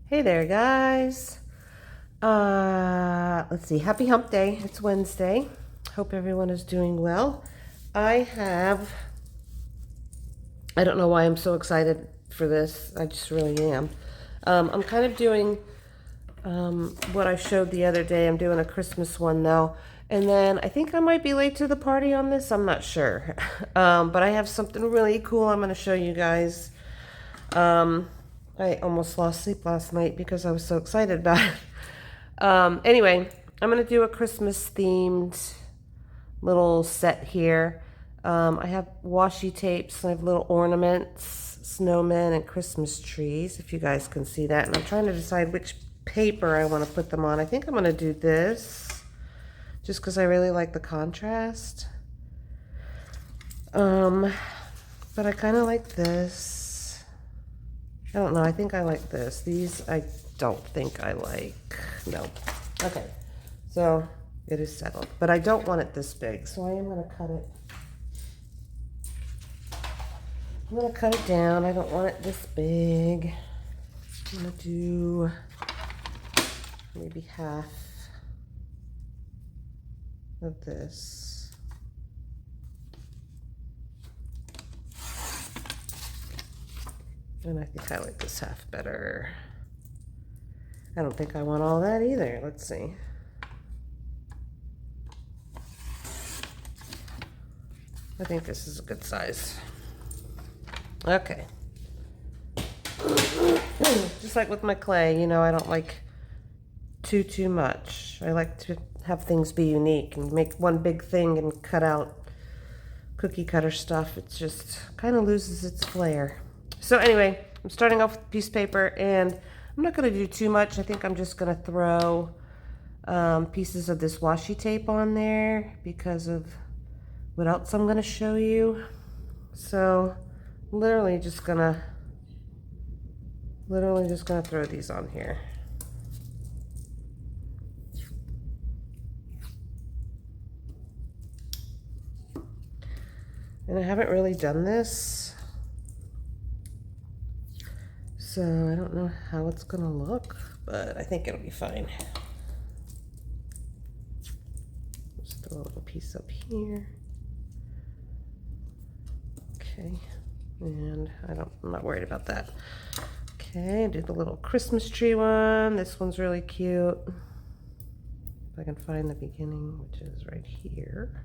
Hey there, guys. Let's see. Happy Hump Day. It's Wednesday. Hope everyone is doing well. I don't know why I'm so excited for this. I just really am. I'm kind of doing what I showed the other day. I'm doing a Christmas one though. And then I think I might be late to the party on this. I'm not sure. But I have something really cool I'm going to show you guys. I almost lost sleep last night because I was so excited about it. Anyway, I'm going to do a Christmas themed little set here. I have washi tapes, I have little ornaments, snowmen, and Christmas trees, if you guys can see that. And I'm trying to decide which paper I want to put them on. I think I'm going to do this just because I really like the contrast. But I kind of like this. I don't know. I think I like this. These I don't think I like. No. Okay. So it is settled. But I don't want it this big. So I am going to cut it. I'm going to cut it down. I don't want it this big. I'm going to do maybe half of this. And I think I like this half better. I don't think I want all that either. Let's see. I think this is a good size. Okay. Just like with my clay, you know, I don't like too much. I like to have things be unique and make one big thing and cut out cookie cutter stuff. It just kind of loses its flair. So anyway, I'm starting off with piece of paper, and I'm not going to do too much. I think I'm just going to throw pieces of this washi tape on there because of what else I'm going to show you. So literally just going to throw these on here. And I haven't really done this, so I don't know how it's gonna look, but I think it'll be fine. Just throw a little piece up here. Okay, and I'm not worried about that. Okay, do the little Christmas tree one. This one's really cute. If I can find the beginning, which is right here.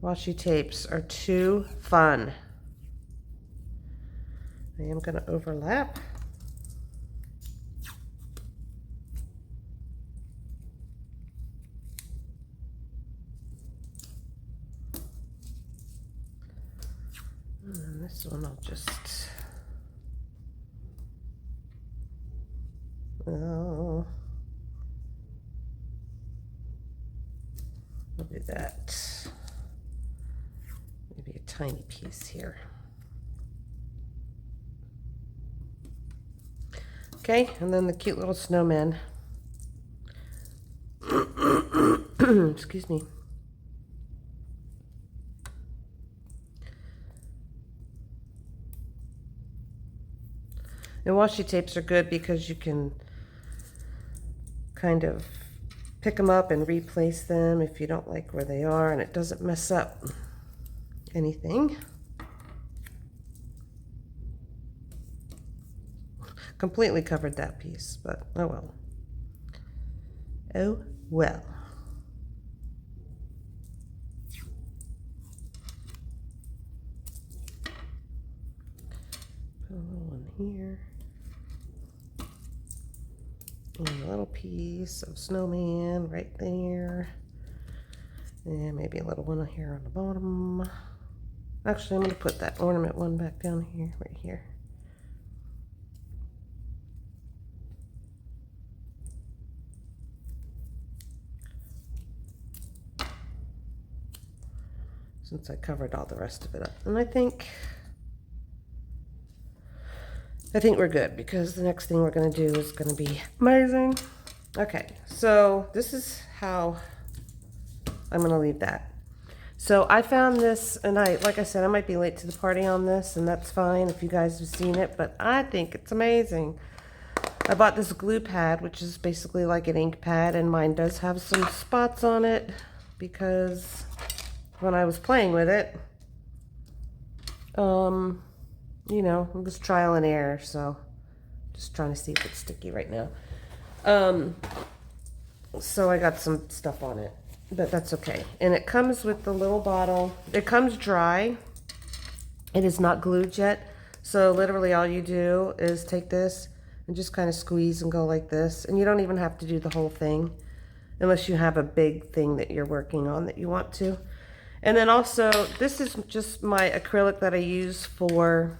Washi tapes are too fun. I am going to overlap. And this one I'll just... Oh. I'll do that. Maybe a tiny piece here. Okay, and then the cute little snowman. Excuse me. And washi tapes are good because you can kind of pick them up and replace them if you don't like where they are, and it doesn't mess up anything. Completely covered that piece, but oh well. Oh well. Put a little one here. And a little piece of snowman right there. And maybe a little one here on the bottom. Actually, I'm going to put that ornament one back down here, right here. Since I covered all the rest of it up. And I think we're good because the next thing we're going to do is going to be amazing. Okay, so this is how I'm going to leave that. So I found this, and like I said, I might be late to the party on this, and that's fine if you guys have seen it, but I think it's amazing. I bought this glue pad, which is basically like an ink pad, and mine does have some spots on it because when I was playing with it, you know, it was trial and error, so just trying to see if it's sticky right now. So I got some stuff on it, but that's okay. And it comes with the little bottle. It comes dry. It is not glued yet. So literally all you do is take this and just kind of squeeze and go like this. And you don't even have to do the whole thing unless you have a big thing that you're working on that you want to. And then also, this is just my acrylic that I use for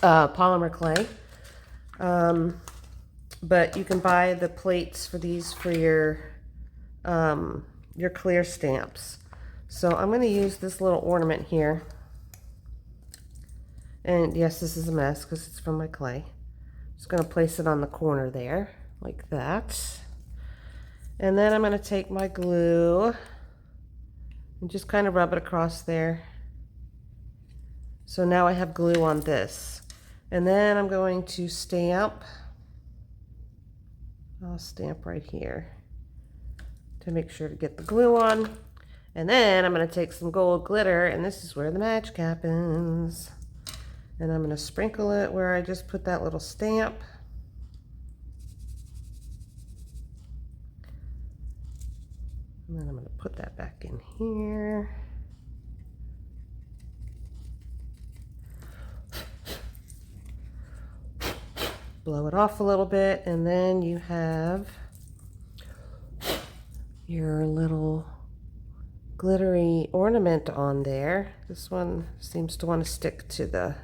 polymer clay. But you can buy the plates for these for your clear stamps. So I'm going to use this little ornament here. And yes, this is a mess because it's from my clay. Just going to place it on the corner there, like that. And then I'm going to take my glue and just kind of rub it across there. So now I have glue on this. And then I'm going to stamp. I'll stamp right here to make sure to get the glue on. And then I'm going to take some gold glitter, and this is where the magic happens. And I'm going to sprinkle it where I just put that little stamp. And then I'm going to put that back in here. Blow it off a little bit, and then you have your little glittery ornament on there. This one seems to want to stick to the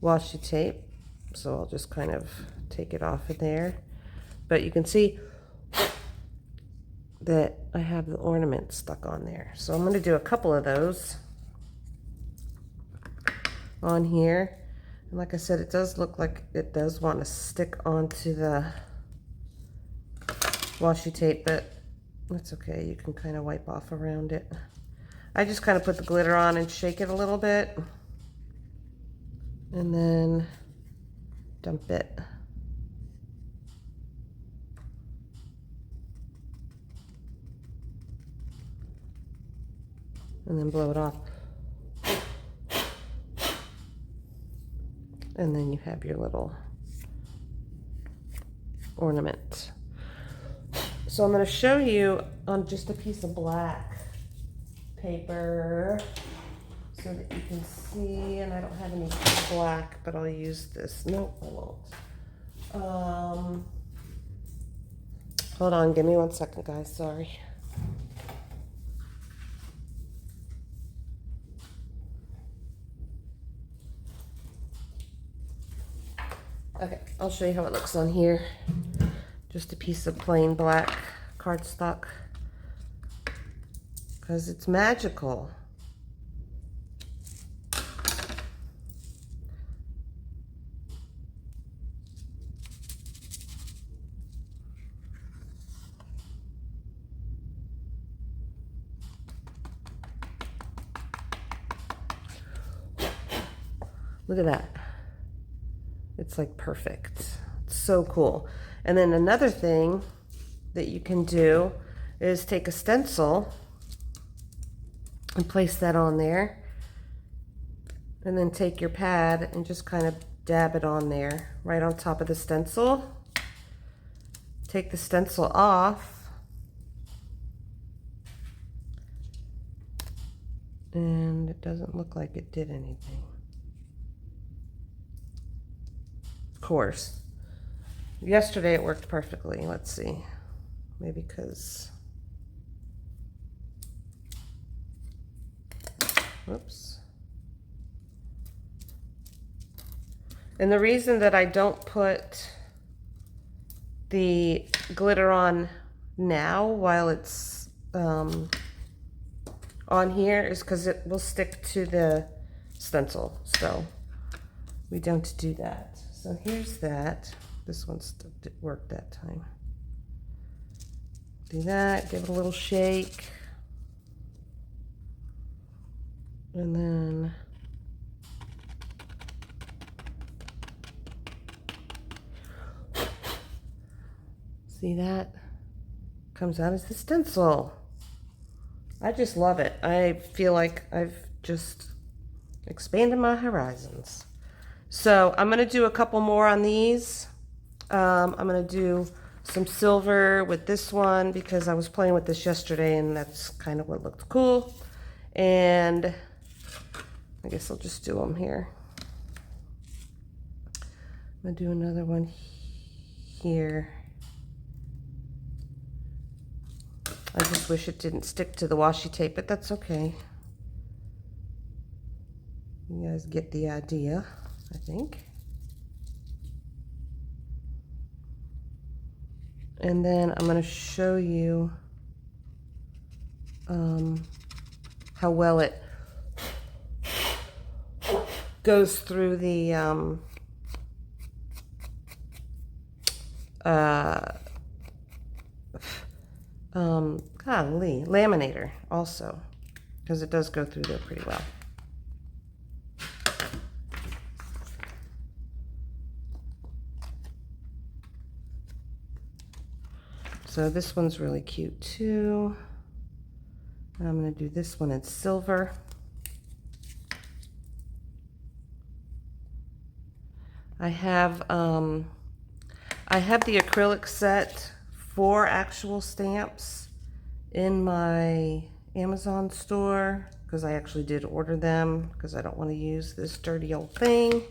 washi tape, so I'll just kind of take it off of there. But you can see that I have the ornament stuck on there. So I'm going to do a couple of those on here. And like I said, it does look like it does want to stick onto the washi tape, but that's okay. You can kind of wipe off around it. I just kind of put the glitter on and shake it a little bit. And then dump it. And then blow it off. And then you have your little ornament. So I'm going to show you on just a piece of black paper so that you can see, and I don't have any black, but I'll use this. Nope, I won't. Hold on, give me 1 second, guys, sorry. Okay, I'll show you how it looks on here. Just a piece of plain black cardstock, because it's magical. Look at that. It's like perfect. It's so cool. And then another thing that you can do is take a stencil and place that on there. And then take your pad and just kind of dab it on there, right on top of the stencil. Take the stencil off. And it doesn't look like it did anything. Of course. Yesterday it worked perfectly. Let's see. Maybe because... Whoops. And the reason that I don't put the glitter on now while it's on here is because it will stick to the stencil. So we don't do that. So here's that. This one did work that time. Do that, give it a little shake. And then see that? Comes out as the stencil. I just love it. I feel like I've just expanded my horizons. So I'm gonna do a couple more on these. I'm gonna do some silver with this one because I was playing with this yesterday and that's kind of what looked cool. And I guess I'll just do them here. I'm gonna do another one here. I just wish it didn't stick to the washi tape, but that's okay. You guys get the idea, I think. And then I'm going to show you how well it goes through the laminator also, because it does go through there pretty well. So this one's really cute too. I'm going to do this one in silver. I have the acrylic set for actual stamps in my Amazon store because I actually did order them because I don't want to use this dirty old thing.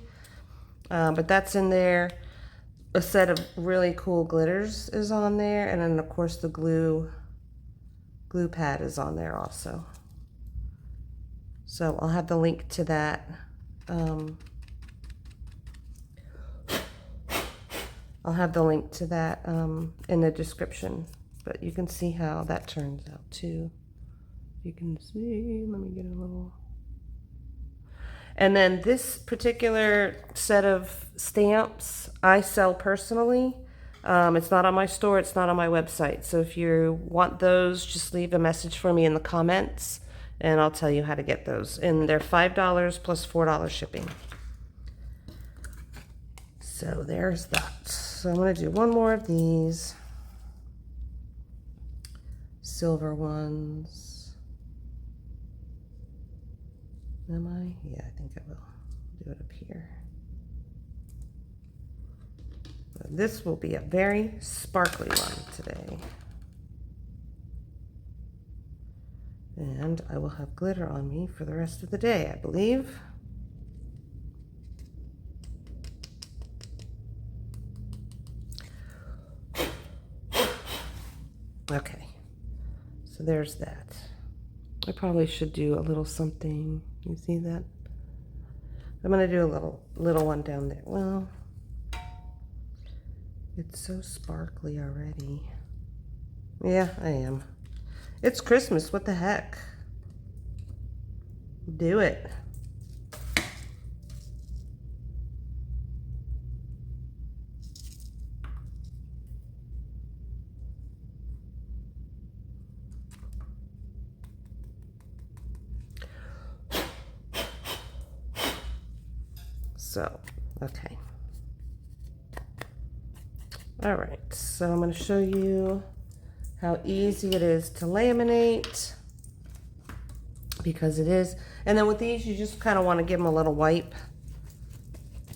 But that's in there. A set of really cool glitters is on there, and then of course the glue pad is on there also. So I'll have the link to that. I'll have the link to that in the description, but you can see how that turns out too. You can see, let me get a little. And then this particular set of stamps I sell personally. It's not on my store, it's not on my website. So if you want those, just leave a message for me in the comments and I'll tell you how to get those. And they're $5 plus $4 shipping. So there's that. So I'm going to do one more of these silver ones. Am I? Yeah, I think I will do it up here. But this will be a very sparkly one today. And I will have glitter on me for the rest of the day, I believe. Okay, so there's that. I probably should do a little something. You see that? I'm gonna do a little one down there. Well, it's so sparkly already. Yeah, I am. It's Christmas, what the heck? Do it. So, okay. All right, so I'm going to show you how easy it is to laminate, because it is. And then with these, you just kind of want to give them a little wipe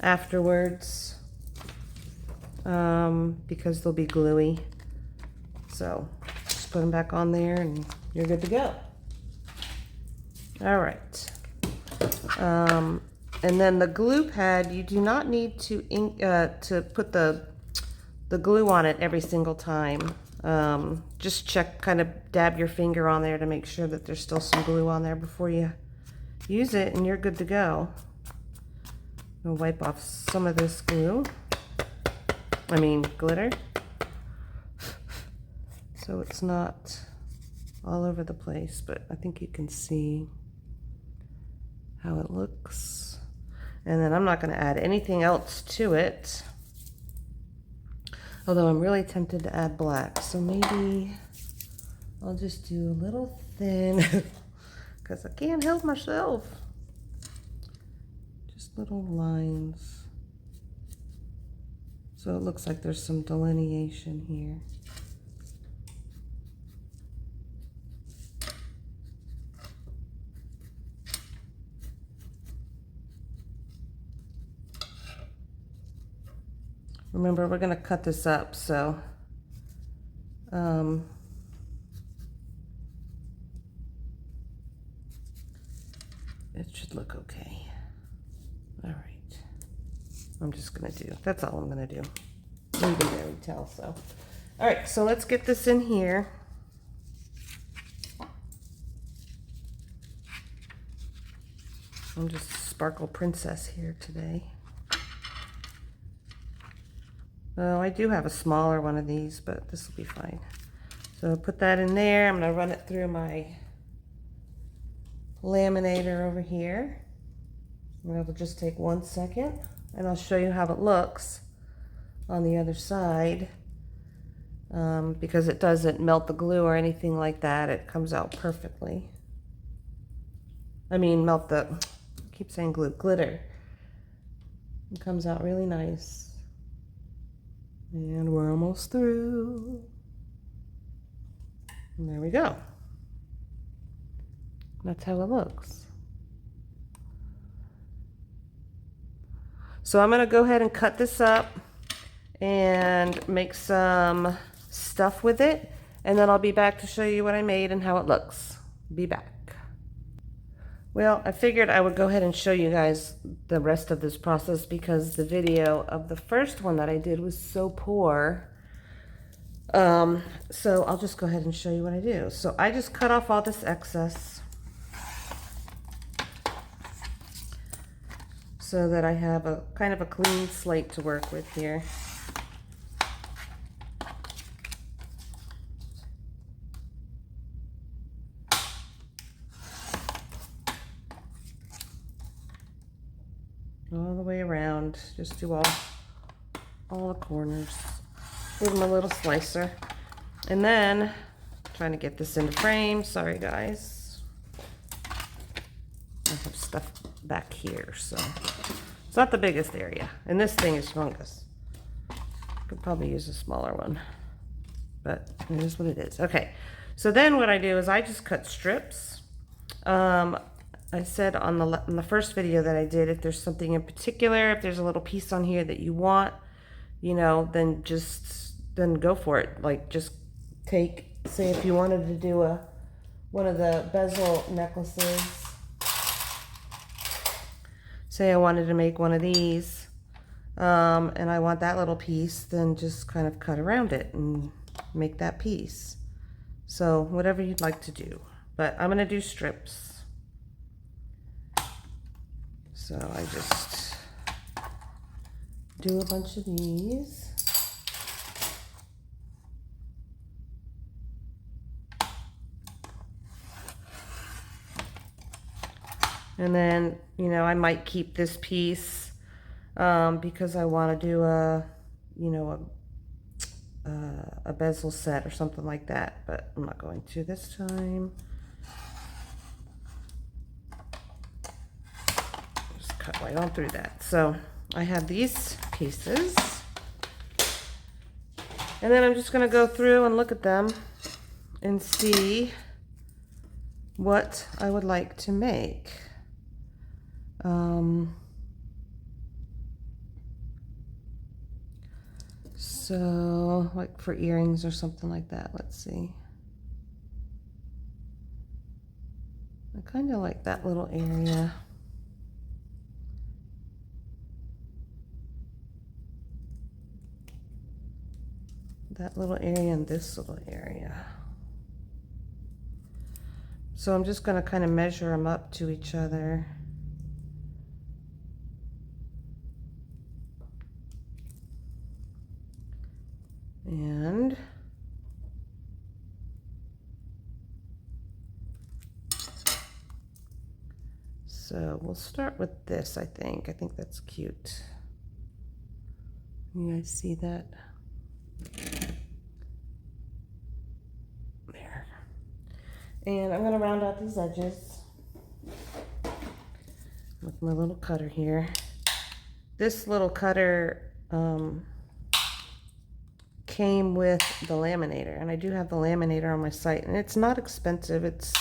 afterwards, because they'll be gluey. So just put them back on there and you're good to go. All right. And then the glue pad, you do not need to put the glue on it every single time. Just check, kind of dab your finger on there to make sure that there's still some glue on there before you use it, and you're good to go. I'll wipe off some of this glitter. So it's not all over the place, but I think you can see how it looks. And then I'm not going to add anything else to it. Although I'm really tempted to add black. So maybe I'll just do a little thin because I can't help myself. just little lines. So it looks like there's some delineation here. Remember, we're going to cut this up, so it should look okay. All right. I'm just going to do, that's all I'm going to do. You can barely tell, so. All right, so let's get this in here. I'm just Sparkle Princess here today. Oh, I do have a smaller one of these, but this will be fine. So put that in there. I'm going to run it through my laminator over here. And it'll just take 1 second, and I'll show you how it looks on the other side. Because it doesn't melt the glue or anything like that. It comes out perfectly. I mean, melt the, I keep saying glue, glitter. It comes out really nice. And we're almost through. And there we go. That's how it looks. So I'm going to go ahead and cut this up and make some stuff with it. And then I'll be back to show you what I made and how it looks. Be back. Well, I figured I would go ahead and show you guys the rest of this process because the video of the first one that I did was so poor. So I'll just go ahead and show you what I do. So I just cut off all this excess so that I have a kind of a clean slate to work with here. All the way around, just do all the corners with my little slicer. And then, trying to get this into frame, sorry guys. I have stuff back here, so it's not the biggest area. And this thing is humongous. Could probably use a smaller one, but it is what it is. Okay, so then what I do is I just cut strips. I said on the first video that I did, if there's something in particular, if there's a little piece on here that you want, you know, then go for it. Like just take, say if you wanted to do one of the bezel necklaces, say I wanted to make one of these, and I want that little piece, then just kind of cut around it and make that piece. So whatever you'd like to do, but I'm gonna do strips. So I just do a bunch of these. And then, you know, I might keep this piece because I want to do a bezel set or something like that, but I'm not going to this time. Cut right on through that. So I have these pieces, and then I'm just going to go through and look at them and see what I would like to make. So like for earrings or something like that, let's see. I kind of like that little area. That little area and this little area. So I'm just going to kind of measure them up to each other. And so we'll start with this, I think. I think that's cute. You guys see that? There. And I'm going to round out these edges with my little cutter here. this little cutter came with the laminator, and I do have the laminator on my site, and it's not expensive. It's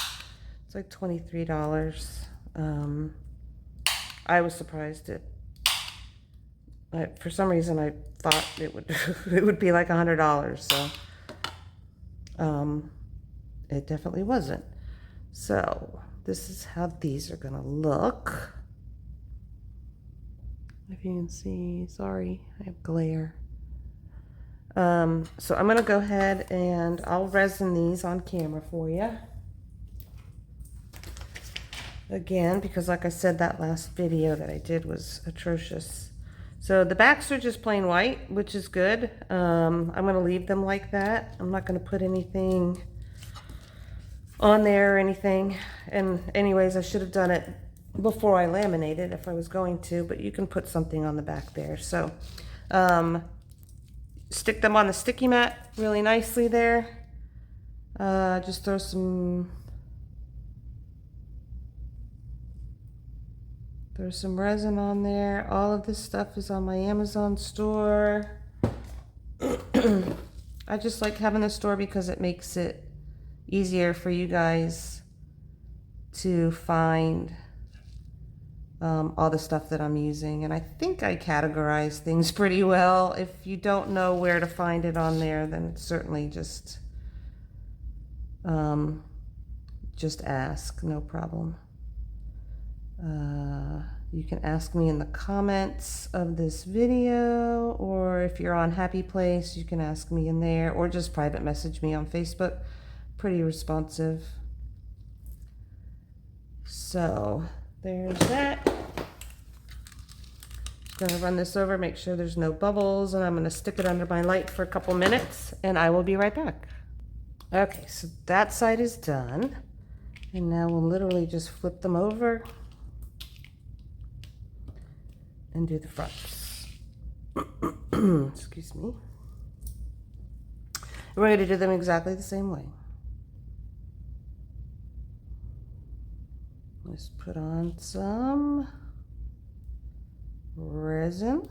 like $23. I was surprised for some reason I thought it would it would be like $100, so it definitely wasn't. So this is how these are gonna look. If you can see, sorry, I have glare. So I'm gonna go ahead and I'll resin these on camera for you. Again, because like I said, that last video that I did was atrocious. So the backs are just plain white, which is good. I'm gonna leave them like that. I'm not gonna put anything on there or anything. And anyways, I should have done it before I laminated if I was going to, but you can put something on the back there. So stick them on the sticky mat really nicely there. Just throw some resin on there. All of this stuff is on my Amazon store. I just like having the store because it makes it easier for you guys to find all the stuff that I'm using. And I think I categorize things pretty well. If you don't know where to find it on there, then certainly just ask, no problem. You can ask me in the comments of this video, or if you're on Happy Place, you can ask me in there, or just private message me on Facebook. Pretty responsive. So there's that. Just gonna run this over, make sure there's no bubbles, and I'm gonna stick it under my light for a couple minutes, and I will be right back. Okay, so that side is done. And now we'll literally just flip them over and do the fronts. Excuse me. We're going to do them exactly the same way. Let's put on some resin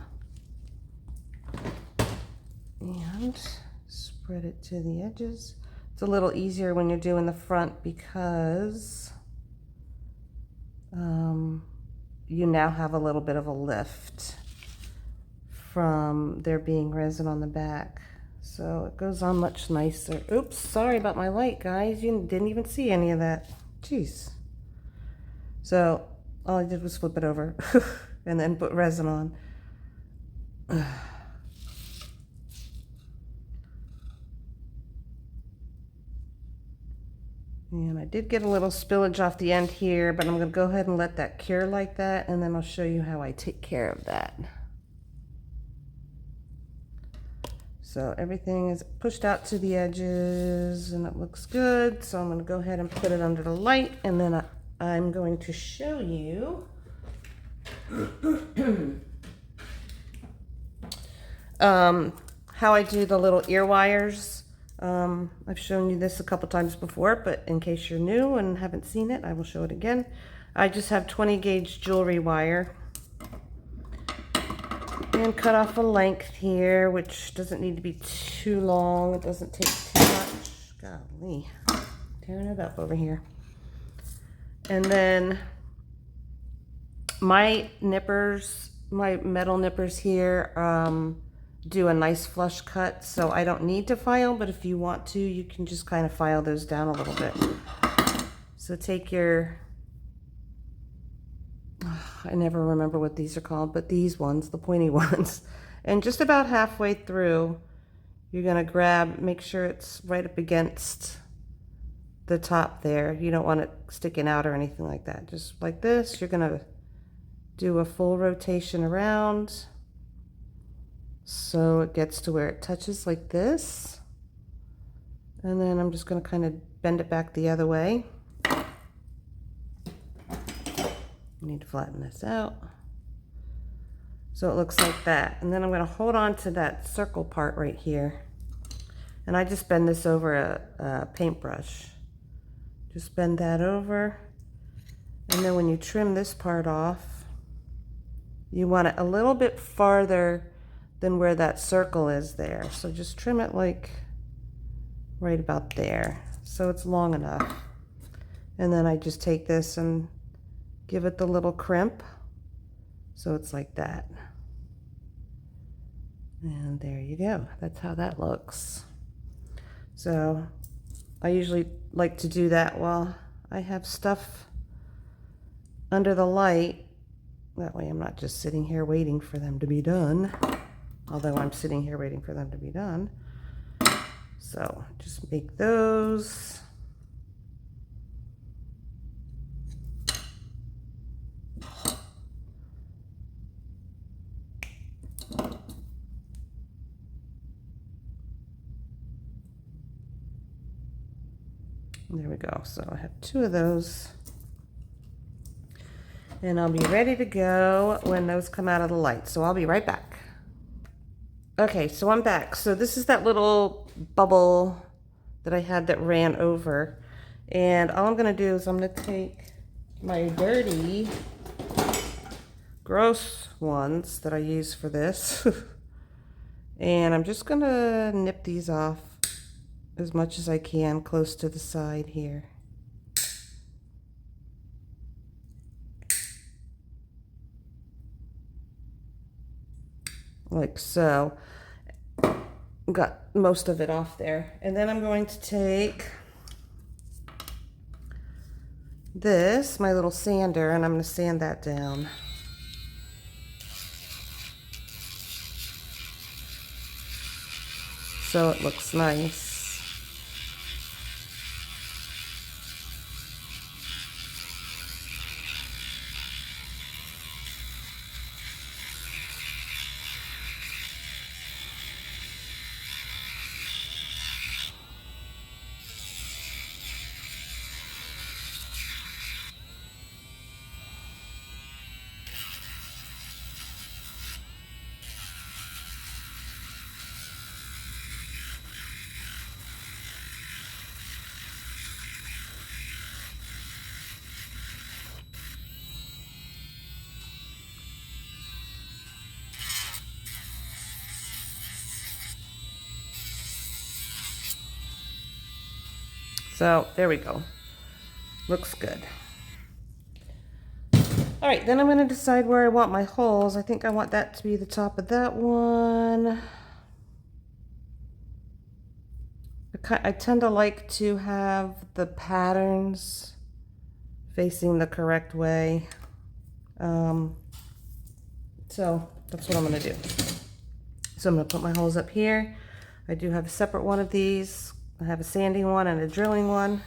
and spread it to the edges. It's a little easier when you're doing the front because you now have a little bit of a lift from there being resin on the back. So it goes on much nicer. Oops, sorry about my light, guys. You didn't even see any of that. Jeez. So all I did was flip it over and then put resin on. And I did get a little spillage off the end here, but I'm going to go ahead and let that cure like that, and then I'll show you how I take care of that. So everything is pushed out to the edges, and it looks good. So I'm going to go ahead and put it under the light, and then I'm going to show you how I do the little ear wires. I've shown you this a couple times before, but in case you're new and haven't seen it, I will show it again. I just have 20 gauge jewelry wire and cut off a length here, which doesn't need to be too long. It doesn't take too much. Golly, tearing it up over here. And then my nippers, my metal nippers here, do a nice flush cut, so I don't need to file, but if you want to, you can just kind of file those down a little bit. So take your, I never remember what these are called, but these ones, the pointy ones, and just about halfway through, you're gonna grab, make sure it's right up against the top there. You don't want it sticking out or anything like that. Just like this, you're gonna do a full rotation around. So it gets to where it touches like this. And then I'm just going to kind of bend it back the other way. I need to flatten this out. So it looks like that. And then I'm going to hold on to that circle part right here. And I just bend this over a paintbrush. Just bend that over. And then when you trim this part off, you want it a little bit farther than where that circle is there. So just trim it like right about there, so it's long enough. And then I just take this and give it the little crimp, so it's like that. And there you go. That's how that looks. So I usually like to do that while I have stuff under the light. That way I'm not just sitting here waiting for them to be done, although I'm sitting here waiting for them to be done. So just make those. There we go. So I have 2 of those. And I'll be ready to go when those come out of the light. So I'll be right back. Okay, so I'm back. So this is that little bubble that I had that ran over. And all I'm gonna do is I'm gonna take my dirty, gross ones that I use for this. And I'm just gonna nip these off as much as I can close to the side here. Like so. Got most of it off there. And then I'm going to take this, my little sander, and I'm going to sand that down. So it looks nice. So there we go. Looks good. All right, then I'm going to decide where I want my holes. I think I want that to be the top of that one. I tend to like to have the patterns facing the correct way. So that's what I'm going to do. So I'm going to put my holes up here. I do have a separate one of these. I have a sanding one and a drilling one,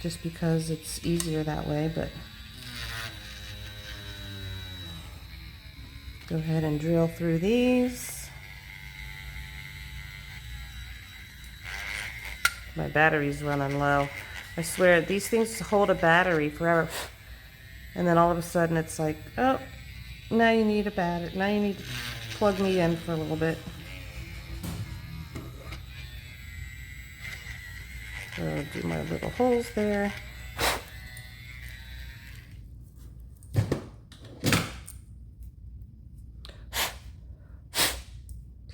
just because it's easier that way, but go ahead and drill through these. My battery's running low. I swear, these things hold a battery forever. And then all of a sudden it's like, oh, now you need a battery. Now you need to plug me in for a little bit. So do my little holes there.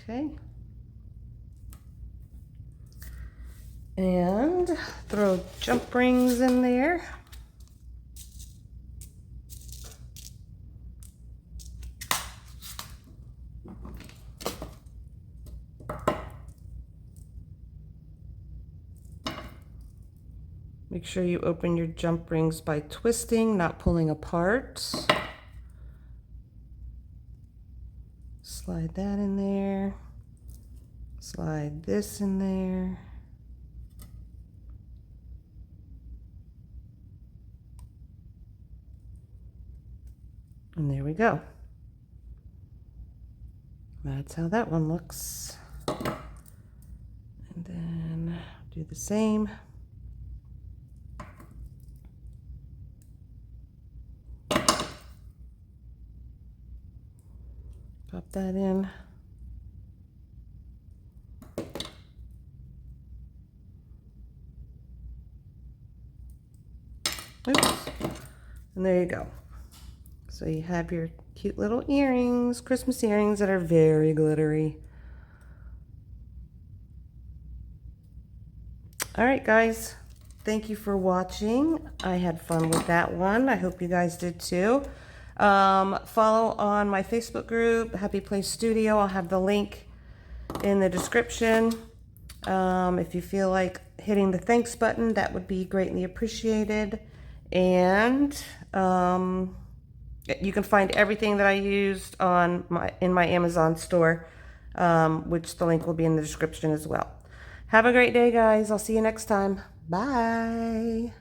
Okay. And throw jump rings in there. Make sure you open your jump rings by twisting, not pulling apart. Slide that in there. Slide this in there. And there we go. That's how that one looks. And then do the same. Pop that in. Oops. And there you go. So you have your cute little earrings, Christmas earrings that are very glittery. All right, guys. Thank you for watching. I had fun with that one. I hope you guys did too. Follow on my Facebook group, Happy Place Studio. I'll have the link in the description. If you feel like hitting the thanks button, that would be greatly appreciated. And you can find everything that I used in my Amazon store, which the link will be in the description as well. Have a great day, guys. I'll see you next time. Bye.